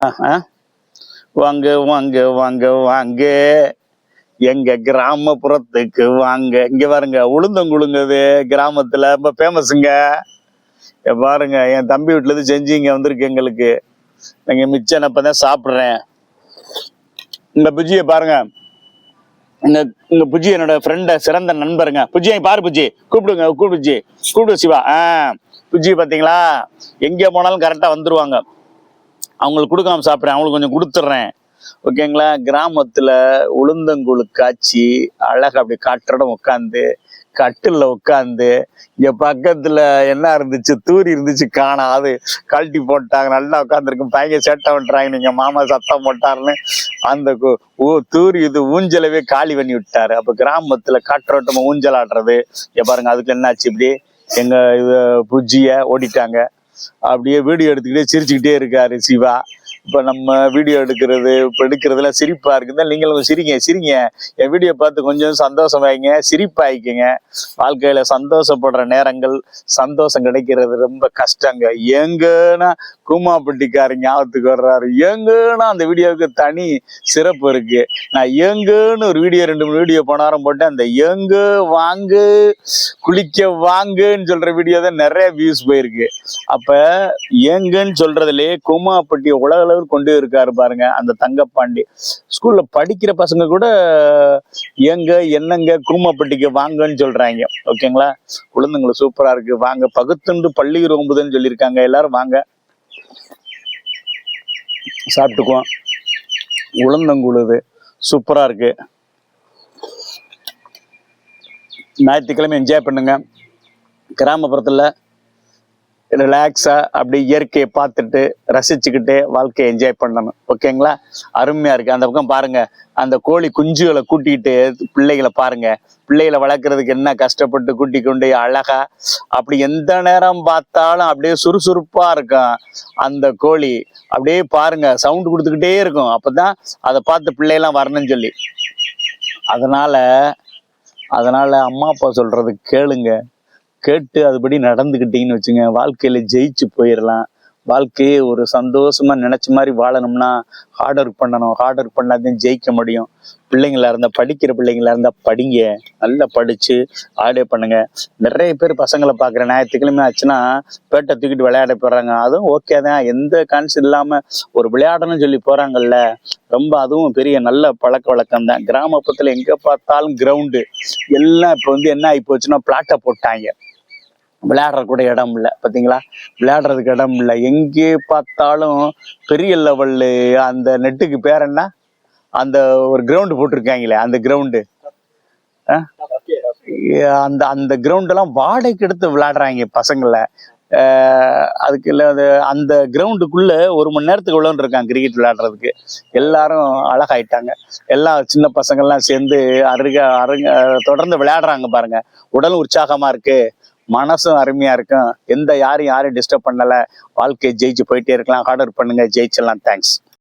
வாங்க வாங்க வாங்க வாங்க எங்க கிராமப்புறத்துக்கு வாங்க. இங்க பாருங்க உளுந்தங்குழுங்குது கிராமத்துல ரொம்ப ஃபேமஸுங்க. பாருங்க என் தம்பி வீட்டுல இருந்து செஞ்சு இங்க வந்திருக்கு எங்களுக்கு. நீங்க மிச்சம் இப்பதான் சாப்பிடுறேன். இந்த புஜியை பாருங்க. இந்த புஜி என்னோட ஃப்ரெண்ட சிறந்த நண்பருங்க. புஜியை பாரு புஜி, கூப்பிடுங்க கூப்பிடுச்சி கூப்பிடு சிவா. புஜி பாத்தீங்களா, எங்க போனாலும் கரெக்டா வந்துருவாங்க. அவங்களுக்கு கொடுக்காம சாப்பிட்றேன், அவங்களுக்கு கொஞ்சம் கொடுத்துட்றேன். ஓகேங்களா. கிராமத்துல உளுந்தங்குழு காய்ச்சி அழகா அப்படி காற்றோட உட்காந்து கட்டில்ல உட்காந்து இங்க பக்கத்துல என்ன இருந்துச்சு, தூரி இருந்துச்சு, காணாது கழட்டி போட்டாங்க. நல்லா உட்காந்துருக்கு. பையன் சேட்டை பண்றாங்க, நீங்க மாமா சத்தம் போட்டாருன்னு அந்த தூரி இது ஊஞ்சலவே காலி பண்ணி விட்டாரு. அப்ப கிராமத்துல காற்றோட்டமா ஊஞ்சல் ஆடுறது பாருங்க. அதுக்கு என்னாச்சு, இப்படி எங்க இது புஜ்ஜிய ஓடிட்டாங்க. அப்படியே வீடியோ எடுத்துக்கிட்டே சிரிச்சுக்கிட்டே இருக்காரு சிவா. இப்ப நம்ம வீடியோ எடுக்கிறதுல சிரிப்பா இருக்குதா. நீங்களும் சிரிங்க சிரிங்க. என் வீடியோ பார்த்து கொஞ்சம் சந்தோஷமாயிங்க, சிரிப்பாயிக்குங்க. வாழ்க்கையில சந்தோஷப்படுற நேரங்கள், சந்தோஷம் கிடைக்கிறது ரொம்ப கஷ்டங்க. எங்கன்னா கூமாப்பட்டிக்காரு ஞாபகத்துக்கு வர்றாரு. எங்கன்னா அந்த வீடியோவுக்கு தனி சிறப்பு இருக்கு. நான் எங்கன்னு ஒரு வீடியோ 2-3 வீடியோ போனாரம் போட்டேன். அந்த எங்க வாங்க குளிக்க வாங்கன்னு சொல்ற வீடியோ தான் நிறைய வியூஸ் போயிருக்கு. அப்ப எங்கன்னு சொல்றதுலயே கூமாப்பட்டி உலக அளவில் கொண்டு இருக்காரு பாருங்க அந்த தங்கப்பாண்டி. ஸ்கூல்ல படிக்கிற பசங்க கூட எங்க என்னங்க கூமாப்பட்டிக்கு வாங்கன்னு சொல்றாங்க. ஓகேங்களா. குழந்தைங்களுக்கு சூப்பரா இருக்கு. வாங்க பகுத்துண்டு பள்ளி ரோம்புதுன்னு சொல்லியிருக்காங்க. எல்லாரும் வாங்க சாப்பிட்டுக்குவோம். உளுந்தங்குழுது சூப்பரா இருக்கு. ஞாயிற்றுக்கிழமை என்ஜாய் பண்ணுங்க. கிராமப்புறத்துல ரிலாக்ஸா அப்படி இயற்கையை பார்த்துட்டு ரசிச்சுக்கிட்டே வாழ்க்கையை என்ஜாய் பண்ணணும். ஓகேங்களா. அருமையா இருக்கு. அந்த பக்கம் பாருங்க, அந்த கோழி குஞ்சுகளை கூட்டிகிட்டு பிள்ளைகளை பாருங்க. பிள்ளைகளை வளர்க்கறதுக்கு என்ன கஷ்டப்பட்டு கூட்டி கொண்டு அழகா அப்படி எந்த நேரம் பார்த்தாலும் அப்படியே சுறுசுறுப்பா இருக்கும் அந்த கோழி. அப்படியே பாருங்க சவுண்ட் கொடுத்துக்கிட்டே இருக்கும். அப்பதான் அதை பார்த்து பிள்ளையெல்லாம் வரணும்னு சொல்லி. அதனால அம்மா அப்பா சொல்றது கேளுங்க. கேட்டு அதுபடி நடந்துக்கிட்டீங்கன்னு வச்சுங்க, வாழ்க்கையில ஜெயிச்சு போயிடலாம். வாழ்க்கையே ஒரு சந்தோஷமா நினைச்ச மாதிரி வாழணும்னா ஹார்ட் ஒர்க் பண்ணணும். ஹார்ட் ஒர்க் பண்ணாதான் ஜெயிக்க முடியும். பிள்ளைங்களா இருந்தா, படிக்கிற பிள்ளைங்களா இருந்தா படிங்க, நல்லா படிச்சு ஆடே பண்ணுங்க. நிறைய பேர் பசங்களை பாக்குறேன், ஞாயிற்றுக்கிழமை ஆச்சுன்னா பேட்டை தூக்கிட்டு விளையாட போறாங்க. அதுவும் ஓகே தான், எந்த கான்ஸ் இல்லாம ஒரு விளையாடணும்னு சொல்லி போறாங்கல்ல, ரொம்ப அதுவும் பெரிய நல்ல பழக்க வழக்கம் தான். கிராமப்புறத்துல எங்க பார்த்தாலும் கிரவுண்டு எல்லாம் இப்ப என்ன ஆகி போச்சுன்னா பிளாட்டை போட்டாங்க. விளையாடுற கூட இடம் இல்லை. பார்த்தீங்களா, விளையாடுறதுக்கு இடம் இல்லை. எங்கே பார்த்தாலும் பெரிய லெவல்லு அந்த நெட்டுக்கு பேர் என்ன, அந்த ஒரு கிரவுண்டு போட்டிருக்காங்களே அந்த கிரவுண்டு, அந்த அந்த கிரவுண்டெல்லாம் வாடகைக்கு எடுத்து விளையாடுறாங்க பசங்களை. அதுக்கு இல்லை, அது அந்த கிரவுண்டுக்குள்ள 1 மணி நேரத்துக்கு உள்ளன்னு இருக்காங்க கிரிக்கெட் விளையாடுறதுக்கு. எல்லாரும் அழகாயிட்டாங்க. எல்லா சின்ன பசங்கள்லாம் சேர்ந்து தொடர்ந்து விளையாடுறாங்க பாருங்க. உடலும் உற்சாகமா இருக்கு, மனசும் அருமையா இருக்கும். யாரையும் டிஸ்டர்ப் பண்ணல. வாழ்க்கையை ஜெயிச்சு போயிட்டே இருக்கலாம். ஹார்ட் ஒர்க் பண்ணுங்க, ஜெயிச்சிடலாம். தேங்க்ஸ்.